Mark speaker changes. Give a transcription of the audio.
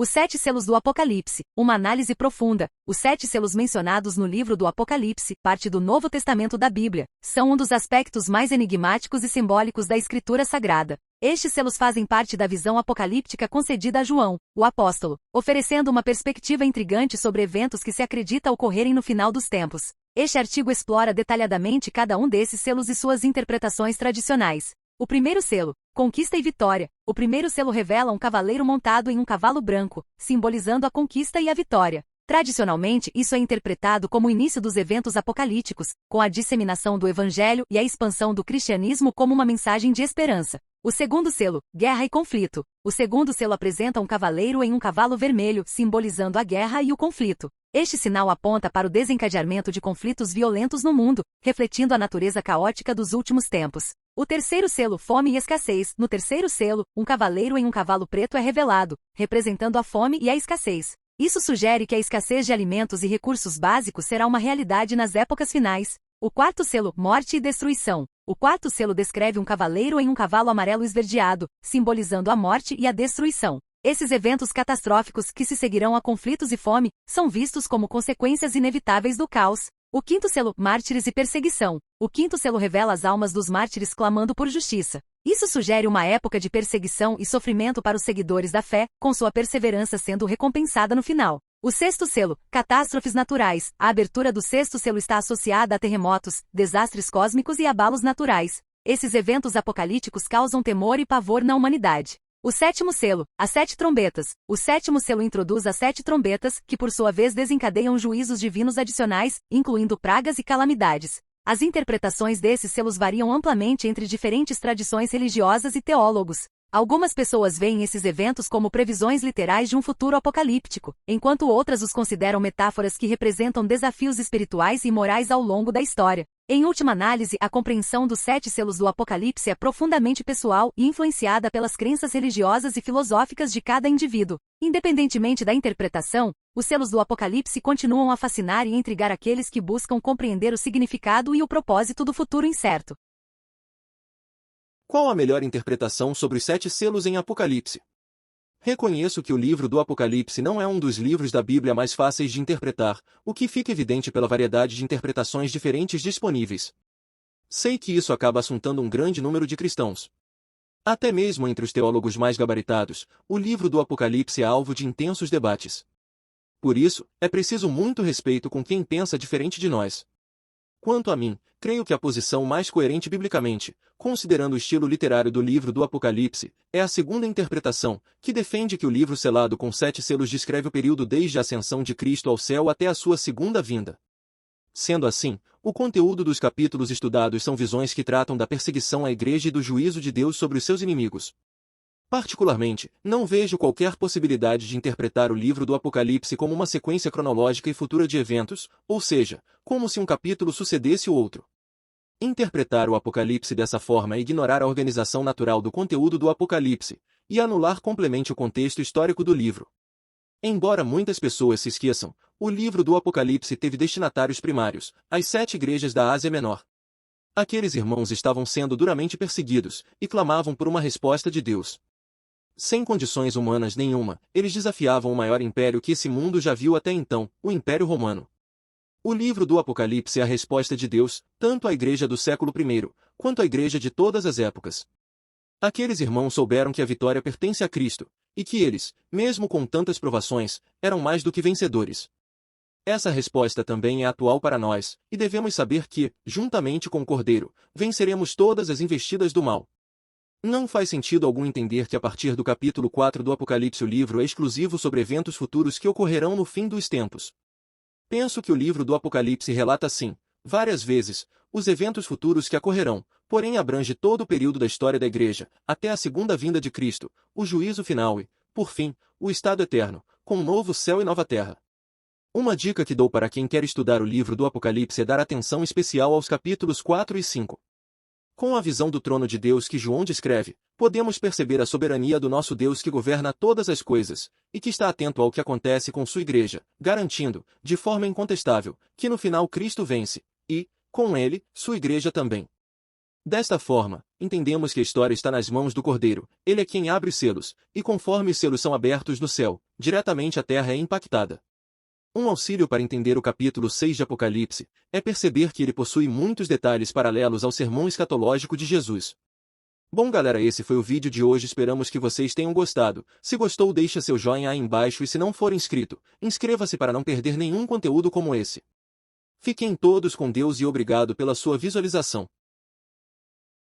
Speaker 1: Os 7 selos do Apocalipse, uma análise profunda. Os 7 selos mencionados no livro do Apocalipse, parte do Novo Testamento da Bíblia, são um dos aspectos mais enigmáticos e simbólicos da Escritura Sagrada. Estes selos fazem parte da visão apocalíptica concedida a João, o apóstolo, oferecendo uma perspectiva intrigante sobre eventos que se acredita ocorrerem no final dos tempos. Este artigo explora detalhadamente cada um desses selos e suas interpretações tradicionais. O primeiro selo, conquista e vitória. O primeiro selo revela um cavaleiro montado em um cavalo branco, simbolizando a conquista e a vitória. Tradicionalmente, isso é interpretado como o início dos eventos apocalípticos, com a disseminação do evangelho e a expansão do cristianismo como uma mensagem de esperança. O segundo selo, guerra e conflito. O segundo selo apresenta um cavaleiro em um cavalo vermelho, simbolizando a guerra e o conflito. Este sinal aponta para o desencadeamento de conflitos violentos no mundo, refletindo a natureza caótica dos últimos tempos. O terceiro selo, fome e escassez. No terceiro selo, um cavaleiro em um cavalo preto é revelado, representando a fome e a escassez. Isso sugere que a escassez de alimentos e recursos básicos será uma realidade nas épocas finais. O quarto selo, morte e destruição. O quarto selo descreve um cavaleiro em um cavalo amarelo esverdeado, simbolizando a morte e a destruição. Esses eventos catastróficos, que se seguirão a conflitos e fome, são vistos como consequências inevitáveis do caos. O quinto selo, mártires e perseguição. O quinto selo revela as almas dos mártires clamando por justiça. Isso sugere uma época de perseguição e sofrimento para os seguidores da fé, com sua perseverança sendo recompensada no final. O sexto selo, catástrofes naturais. A abertura do sexto selo está associada a terremotos, desastres cósmicos e abalos naturais. Esses eventos apocalípticos causam temor e pavor na humanidade. O sétimo selo, as 7 trombetas. O sétimo selo introduz as 7 trombetas, que por sua vez desencadeiam juízos divinos adicionais, incluindo pragas e calamidades. As interpretações desses selos variam amplamente entre diferentes tradições religiosas e teólogos. Algumas pessoas veem esses eventos como previsões literais de um futuro apocalíptico, enquanto outras os consideram metáforas que representam desafios espirituais e morais ao longo da história. Em última análise, a compreensão dos 7 selos do Apocalipse é profundamente pessoal e influenciada pelas crenças religiosas e filosóficas de cada indivíduo. Independentemente da interpretação, os selos do Apocalipse continuam a fascinar e intrigar aqueles que buscam compreender o significado e o propósito do futuro incerto.
Speaker 2: Qual a melhor interpretação sobre os 7 selos em Apocalipse? Reconheço que o livro do Apocalipse não é um dos livros da Bíblia mais fáceis de interpretar, o que fica evidente pela variedade de interpretações diferentes disponíveis. Sei que isso acaba assuntando um grande número de cristãos. Até mesmo entre os teólogos mais gabaritados, o livro do Apocalipse é alvo de intensos debates. Por isso, é preciso muito respeito com quem pensa diferente de nós. Quanto a mim, creio que a posição mais coerente biblicamente, considerando o estilo literário do livro do Apocalipse, é a segunda interpretação, que defende que o livro selado com 7 selos descreve o período desde a ascensão de Cristo ao céu até a sua segunda vinda. Sendo assim, o conteúdo dos capítulos estudados são visões que tratam da perseguição à Igreja e do juízo de Deus sobre os seus inimigos. Particularmente, não vejo qualquer possibilidade de interpretar o livro do Apocalipse como uma sequência cronológica e futura de eventos, ou seja, como se um capítulo sucedesse o outro. Interpretar o Apocalipse dessa forma é ignorar a organização natural do conteúdo do Apocalipse, e anular completamente o contexto histórico do livro. Embora muitas pessoas se esqueçam, o livro do Apocalipse teve destinatários primários, as 7 igrejas da Ásia Menor. Aqueles irmãos estavam sendo duramente perseguidos, e clamavam por uma resposta de Deus. Sem condições humanas nenhuma, eles desafiavam o maior império que esse mundo já viu até então, o Império Romano. O livro do Apocalipse é a resposta de Deus, tanto à igreja do século I, quanto à igreja de todas as épocas. Aqueles irmãos souberam que a vitória pertence a Cristo, e que eles, mesmo com tantas provações, eram mais do que vencedores. Essa resposta também é atual para nós, e devemos saber que, juntamente com o Cordeiro, venceremos todas as investidas do mal. Não faz sentido algum entender que a partir do capítulo 4 do Apocalipse o livro é exclusivo sobre eventos futuros que ocorrerão no fim dos tempos. Penso que o livro do Apocalipse relata sim, várias vezes, os eventos futuros que ocorrerão, porém abrange todo o período da história da Igreja, até a segunda vinda de Cristo, o juízo final e, por fim, o estado eterno, com um novo céu e nova terra. Uma dica que dou para quem quer estudar o livro do Apocalipse é dar atenção especial aos capítulos 4 e 5. Com a visão do trono de Deus que João descreve, podemos perceber a soberania do nosso Deus que governa todas as coisas, e que está atento ao que acontece com sua igreja, garantindo, de forma incontestável, que no final Cristo vence, e, com ele, sua igreja também. Desta forma, entendemos que a história está nas mãos do Cordeiro, ele é quem abre os selos, e conforme os selos são abertos no céu, diretamente a terra é impactada. Um auxílio para entender o capítulo 6 de Apocalipse é perceber que ele possui muitos detalhes paralelos ao sermão escatológico de Jesus. Bom galera, esse foi o vídeo de hoje, esperamos que vocês tenham gostado. Se gostou, deixa seu joinha aí embaixo e se não for inscrito, inscreva-se para não perder nenhum conteúdo como esse. Fiquem todos com Deus e obrigado pela sua visualização.